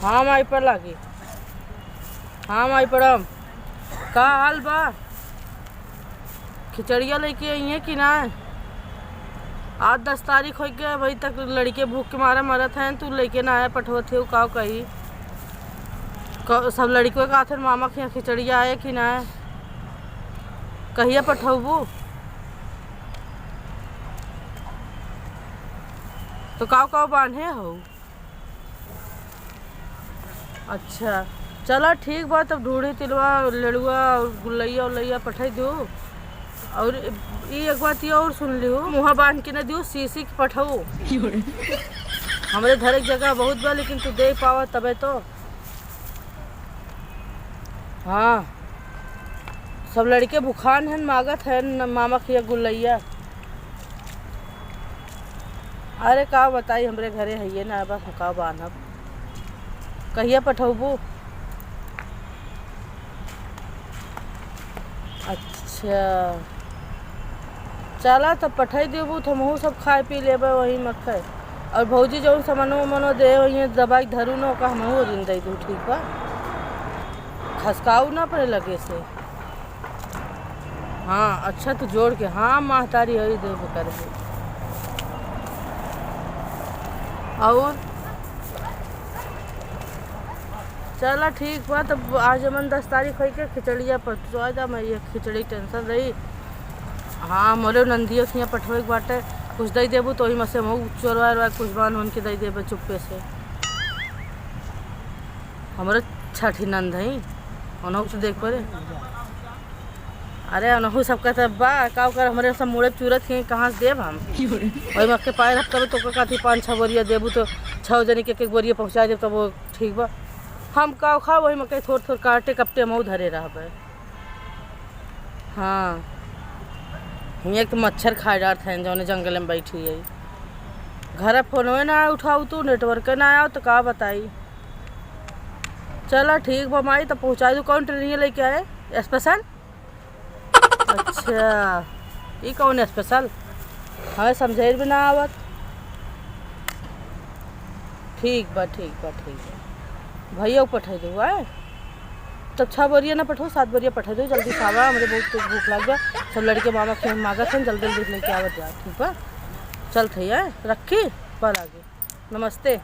हाँ माई पर लागी। हाँ माई परम का हाल बा? खिचड़िया लेके आई है कि ना? आज 10 तारीख हो गया, अभी तक लड़के भूख के मारा मरत हैं। तू लेके ना आया पठो थे का कही सब लड़कों का आखिर मामा के यहाँ खिचड़िया आए कि ना? कहिए पठबू तो काव बांधे हो? अच्छा चला ठीक बा, तब ढूढ़ी तिलवा लड़ुआ और गुलैया उलैया पठाई दो। और ये एक बात ये और सुन लियो, मुँह बांध के न दियो, सीसी के पठाऊ। हमारे घर एक जगह बहुत बा, लेकिन तू दे पावा तबे तो। हाँ सब लड़के भूखान हैं, मागत है मामा खिया गुलैया। अरे का बताई, हमरे घरे है ये ना, बस का बांधब। कहिया पठबू? अच्छा चला तब पठाई देबू तो हमहू सब खाए पी लेबे वही मक्खै। और भौजी जौन सामानो मनो दे वही दवाई धरू न का हमहू दिन दे दू, ठीक बा? खसकाऊ ना पड़े लगे से। हाँ अच्छा तू जोड़ के, हाँ माँ तारी हरी देव कर दे। और चला ठीक बा, तब आज मन 10 तारीख हो के खिचड़िया पर तो आ जा। मैं ये खिचड़ी टेंशन रही। हाँ मोरे नंदियों से पठवे के बाटे, कुछ दे देबू तो ही में से हम चोरवा कुछ बान उनके दे देबे चुप्पे से। हमारे छठी नंद है उन्हों तो देख पड़े। अरे उन्हों सब कहते बा का कर, हमारे सब मुड़े चूरत के कहाँ से देव हम? वही मक्के पाए रख तो कहती 5-6 बोरिया देबू तो 6 जने के बोरिया पहुँचा दे तो वो ठीक बा। हम का खा वही मकई थोड़ काटे कपटे मऊ धरे रहबे। हाँ एक तो मच्छर खा डार थे जौन जंगल में बैठी है। घर फोनवे ना उठाऊ तू, नेटवर्क ना आओ तो का बताई। चला ठीक बा माई, तब पहुँचा दू। कौन ट्रेन लेके आए? स्पेशल? अच्छा ये कौन स्पेशल? हमें समझे भी ना आवत। ठीक बा ठीक बा ठीक बा, भैया को पठा दो। आए तब 6 बोरिया ना पठो, 7 बोरिया पठा दो जल्दी खावा, हमारे बहुत भूख लग गया। सब लड़के मामा के मांगत हैं, जल्दी जल्दी लेके आवत जा। ठीक बा चल थैया रखी पर आगे। नमस्ते।